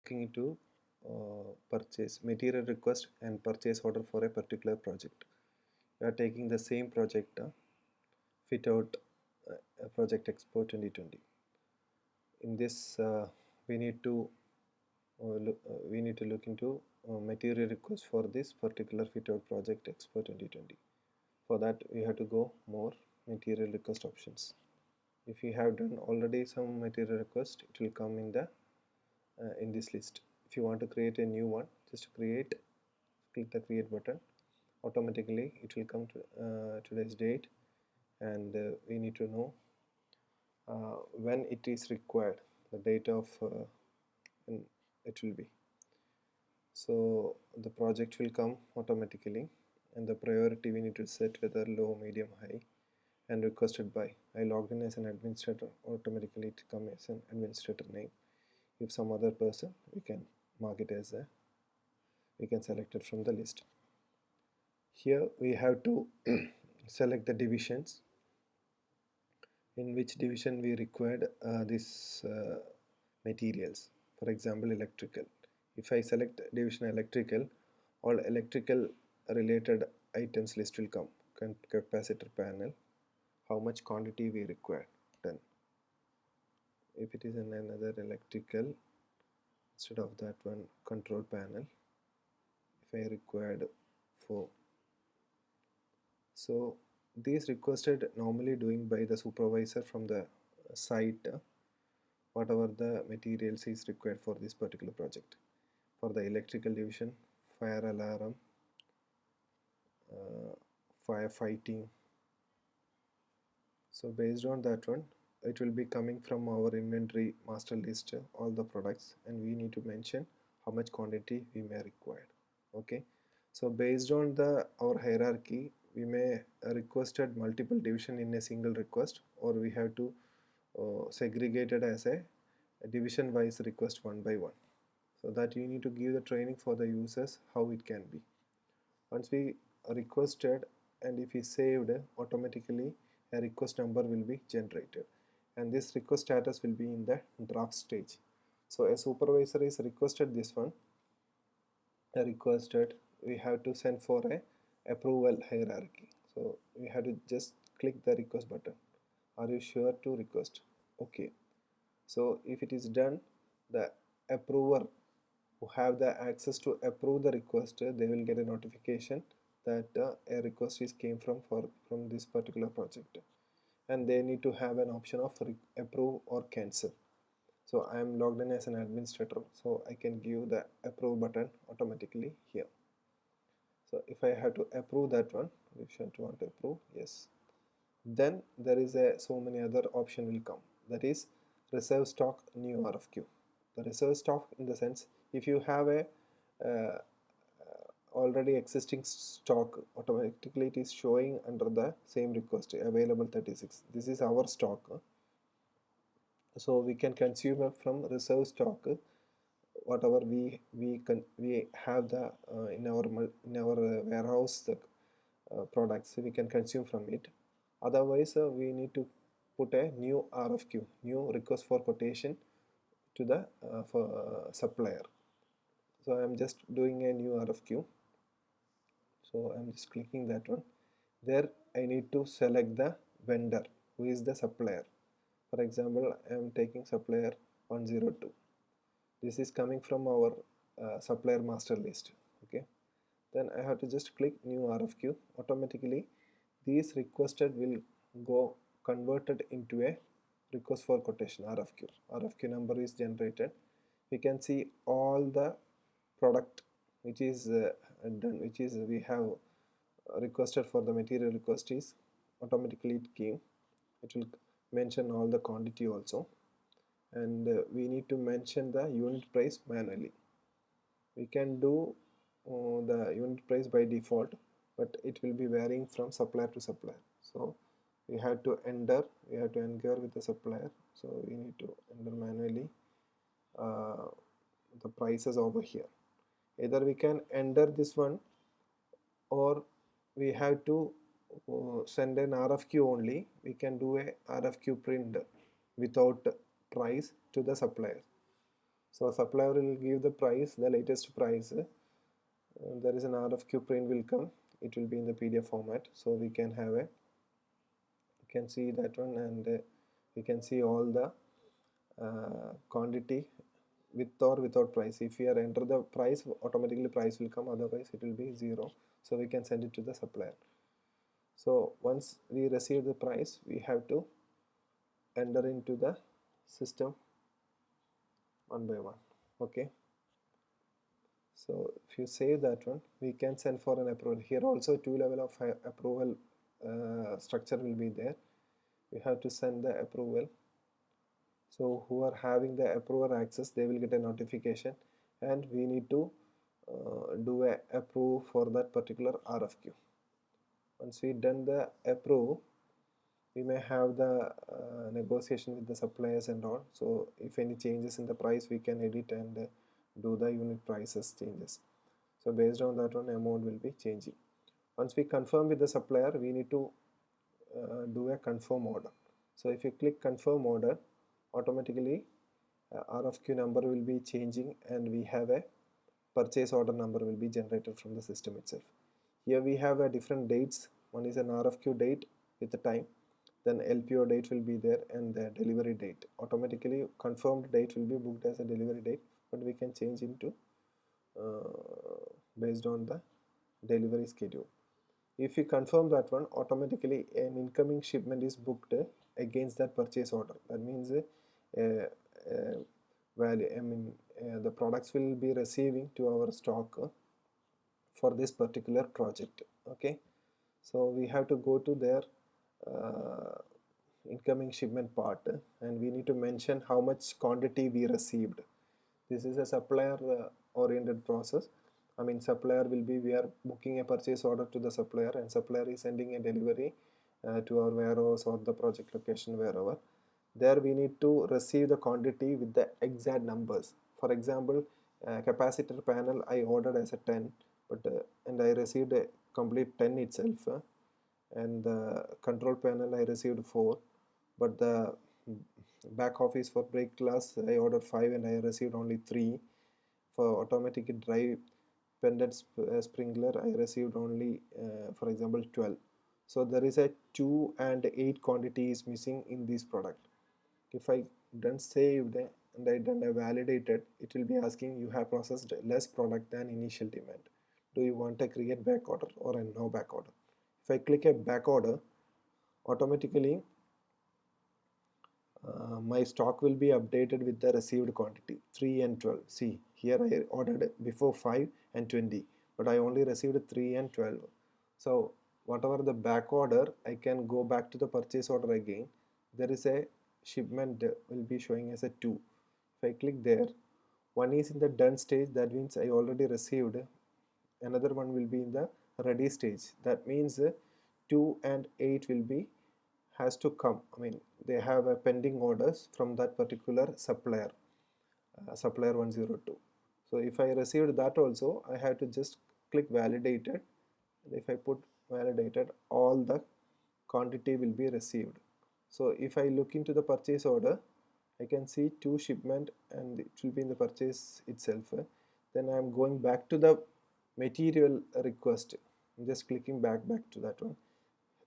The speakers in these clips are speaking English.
looking to purchase material request and purchase order for a particular project. We are taking the same project, fit out project Expo 2020. In this, we need to look into material request for this particular fit out project Expo 2020. For that, we have to go more material request options. If you have done already some material request, it will come in this list. If you want to create a new one, just click the create button. Automatically it will come to today's date, and we need to know when it is required, the date of when it will be. So the project will come automatically, and the priority we need to set whether low, medium, high, and requested by. I logged in as an administrator, automatically it comes as an administrator name. If some other person, we can mark it as we can select it from the list. Here we have to select the divisions, in which division we required these materials. For example, electrical. If I select division electrical, all electrical related items list will come. Capacitor panel, how much quantity we require, done. If it is in another electrical, instead of that one, control panel, if I required 4. So these requested normally doing by the supervisor from the site, whatever the materials is required for this particular project. For the electrical division, fire alarm, firefighting. So based on that one, it will be coming from our inventory master list, all the products, and we need to mention how much quantity we may require. Okay, so based on our hierarchy, we may requested multiple division in a single request, or we have to segregate it as a division wise request one by one, so that you need to give the training for the users how it can be. Once we requested, and if we saved, automatically a request number will be generated, and this request status will be in the draft stage. So a supervisor is requested this one, requested, we have to send for a approval hierarchy. So we have to just click the request button. Are you sure to request? Okay. So if it is done, the approver who have the access to approve the request, they will get a notification that a request is came from this particular project, and they need to have an option of approve or cancel. So I am logged in as an administrator, so I can give the approve button automatically here. So if I have to approve that one, if you want to approve, yes, then there is so many other option will come, that is reserve stock, new RFQ. The reserve stock, in the sense, if you have a already existing stock, automatically it is showing under the same request available 36. This is our stock, so we can consume from reserve stock whatever we have the in our warehouse, the products we can consume from it. Otherwise we need to put a new RFQ, new request for quotation, to the supplier. So I am just doing a new RFQ, so I am just clicking that one. There I need to select the vendor, who is the supplier. For example, I am taking supplier 102. This is coming from our supplier master list. Okay, then I have to just click new RFQ. Automatically these requested will go converted into a request for quotation RFQ. RFQ number is generated. We can see all the product which is done, which is we have requested for the material request is automatically it came. It will mention all the quantity also, and we need to mention the unit price manually. We can do the unit price by default, but it will be varying from supplier to supplier. So we have to enter with the supplier, so we need to enter manually the prices over here. Either we can enter this one, or we have to send an RFQ only. We can do a RFQ print without price to the supplier. So supplier will give the price, the latest price. There is an RFQ print will come. It will be in the PDF format, so we can have a, you can see that one, and we can see all the quantity with or without price. If we are enter the price, automatically price will come, otherwise it will be 0. So we can send it to the supplier. So once we receive the price, we have to enter into the system one by one. Okay, so if you save that one, we can send for an approval. Here also two level of approval structure will be there. We have to send the approval. So who are having the approval access, they will get a notification, and we need to do a approve for that particular RFQ. Once we done the approve, we may have the negotiation with the suppliers and all. So if any changes in the price, we can edit and do the unit prices changes. So based on that one, amount will be changing. Once we confirm with the supplier, we need to do a confirm order. So if you click confirm order, automatically RFQ number will be changing, and we have a purchase order number will be generated from the system itself. Here we have a different dates. One is an RFQ date with the time, then LPO date will be there, and the delivery date. Automatically confirmed date will be booked as a delivery date, but we can change into based on the delivery schedule. If you confirm that one, automatically an incoming shipment is booked against that purchase order. That means value, the products will be receiving to our stock for this particular project. Okay, so we have to go to their incoming shipment part, and we need to mention how much quantity we received. This is a supplier oriented process. I mean, supplier will be, we are booking a purchase order to the supplier, and supplier is sending a delivery to our warehouse or the project location, wherever. There we need to receive the quantity with the exact numbers. For example, capacitor panel I ordered as a 10, but and I received a complete 10 itself, and the control panel I received 4, but the back office for brake glass I ordered 5 and I received only 3. For automatic drive pendant sprinkler I received only for example 12. So there is a 2 and 8 quantity is missing in this product. If I done saved and I done a validated, it will be asking you have processed less product than initial demand. Do you want a create back order or a no back order? If I click a back order, automatically my stock will be updated with the received quantity 3 and 12. See, here I ordered before 5 and 20, but I only received 3 and 12. So whatever the back order, I can go back to the purchase order again. There is a shipment will be showing as a 2. If I click there, one is in the done stage, that means I already received. Another one will be in the ready stage, that means 2 and 8 will be has to come. I mean, they have a pending orders from that particular supplier, supplier 102. So if I received that also, I have to just click validated, and if I put validated, all the quantity will be received. So if I look into the purchase order, I can see 2 shipment and it will be in the purchase itself. Then I am going back to the material request. I'm just clicking back to that one.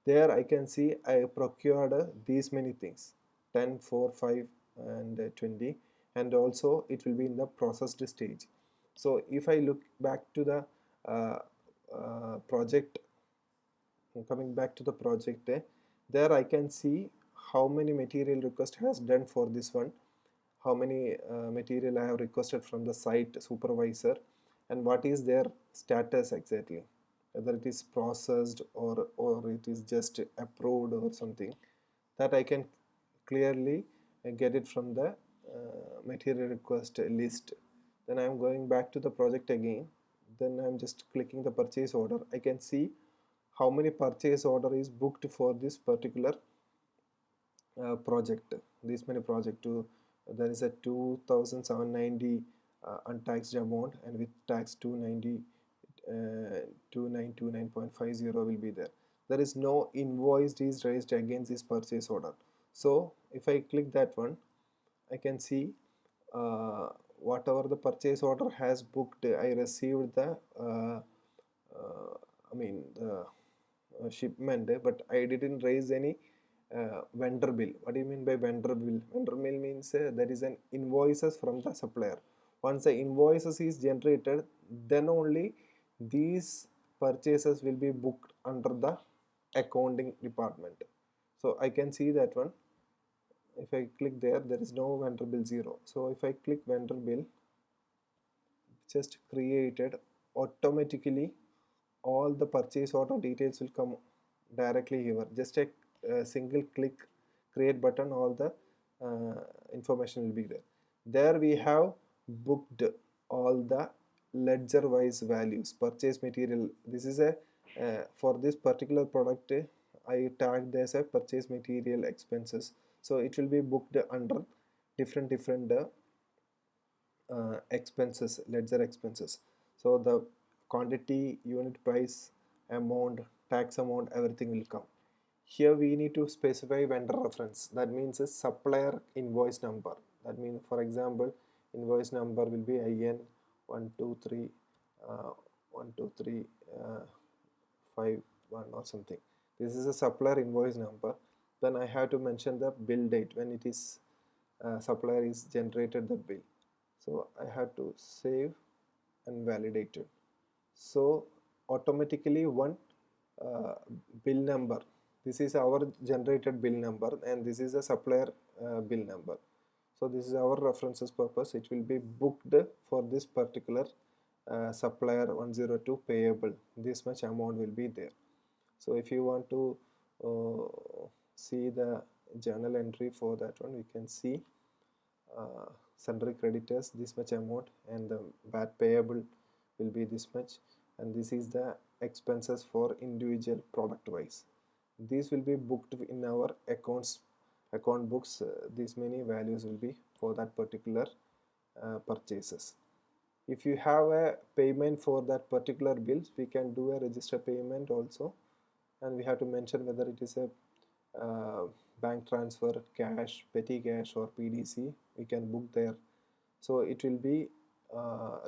There I can see I procured these many things, 10, 4, 5 and 20, and also it will be in the processed stage. So if I look back to the project, coming back to the project, there I can see how many material request has done for this one, how many material I have requested from the site supervisor, and what is their status exactly, whether it is processed or it is just approved or something. That I can clearly get it from the material request list. Then I am going back to the project again, then I am just clicking the purchase order. I can see how many purchase order is booked for this particular project. This many project to, there is a 2790 untaxed amount, and with tax 290 2929.50 will be there. There is no invoice is raised against this purchase order. So if I click that one, I can see whatever the purchase order has booked, I received the I mean the shipment, but I didn't raise any vendor bill. What do you mean by vendor bill? Vendor bill means there is an invoices from the supplier. Once the invoices is generated, then only these purchases will be booked under the accounting department. So I can see that one. If I click there, there is no vendor bill 0. So if I click vendor bill, just created, automatically all the purchase order details will come directly here. Just a single click create button, all the information will be there. There we have booked all the ledger wise values, purchase material. This is a for this particular product, I tagged as a purchase material expenses, so it will be booked under different expenses, ledger expenses. So the quantity, unit price, amount, tax amount, everything will come. Here we need to specify vendor reference. That means a supplier invoice number. That means, for example, invoice number will be IN 123 123 51 or something. This is a supplier invoice number. Then I have to mention the bill date when it is supplier is generated the bill. So I have to save and validate it. So automatically one uh, bill number, this is our generated bill number, and this is a supplier bill number. So this is our references purpose. It will be booked for this particular supplier 102 payable. This much amount will be there. So if you want to see the journal entry for that one, we can see sundry creditors this much amount, and the VAT payable will be this much, and this is the expenses for individual product wise. These will be booked in our account books. These many values will be for that particular purchases. If you have a payment for that particular bills, we can do a register payment also, and we have to mention whether it is a bank transfer, cash, petty cash, or PDC. We can book there. So it will be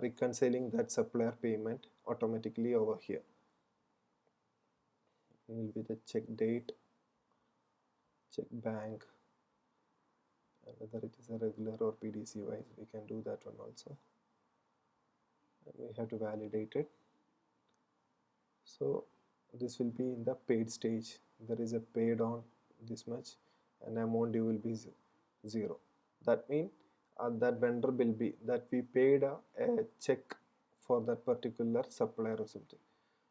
reconciling that supplier payment automatically over here. It will be the check date, check bank, and whether it is a regular or PDC wise, we can do that one also. And we have to validate it. So this will be in the paid stage. There is a paid on this much, and amount due will be 0. That means that vendor will be that we paid a check for that particular supplier or something.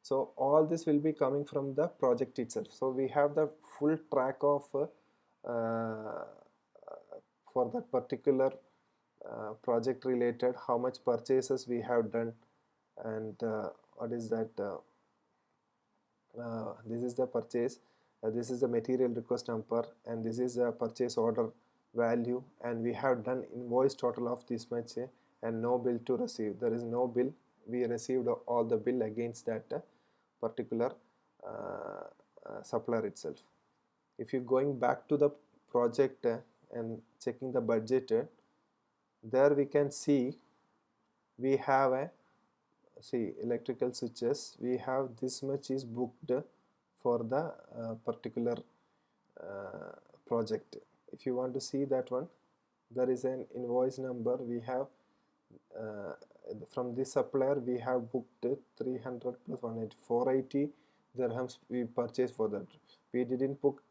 So all this will be coming from the project itself. So we have the full track of for that particular project related, how much purchases we have done, and what is that this is the purchase, this is the material request number, and this is the purchase order value, and we have done invoice total of this much, and no bill to receive. There is no bill. We received all the bill against that particular supplier itself. If you going back to the project and checking the budget, there we can see we have a electrical switches, we have this much is booked for the particular project. If you want to see that one, there is an invoice number we have from this supplier. We have booked 300 plus 180 480 dirhams we purchased for that. We didn't book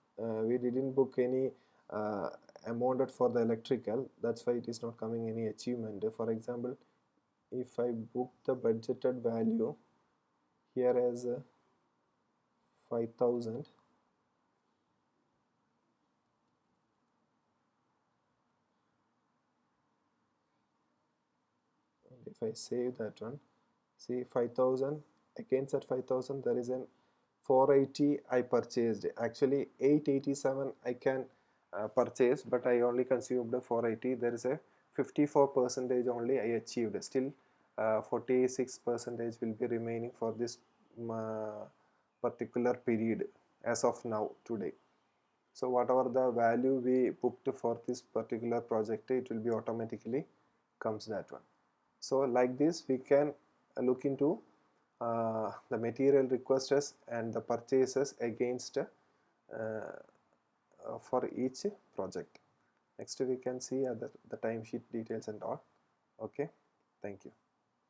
any amount for the electrical. That's why it is not coming any achievement. For example, if I book the budgeted value here as 5,000, and if I save that one, see 5,000, against that 5,000 there is an 480 I purchased. Actually 887 I can purchase, but I only consumed 480. There is a 54% only I achieved. Still 46% will be remaining for this particular period as of now today. So whatever the value we booked for this particular project, it will be automatically comes that one. So like this we can look into the material requests and the purchases against for each project. Next we can see the timesheet details and all. Okay, thank you.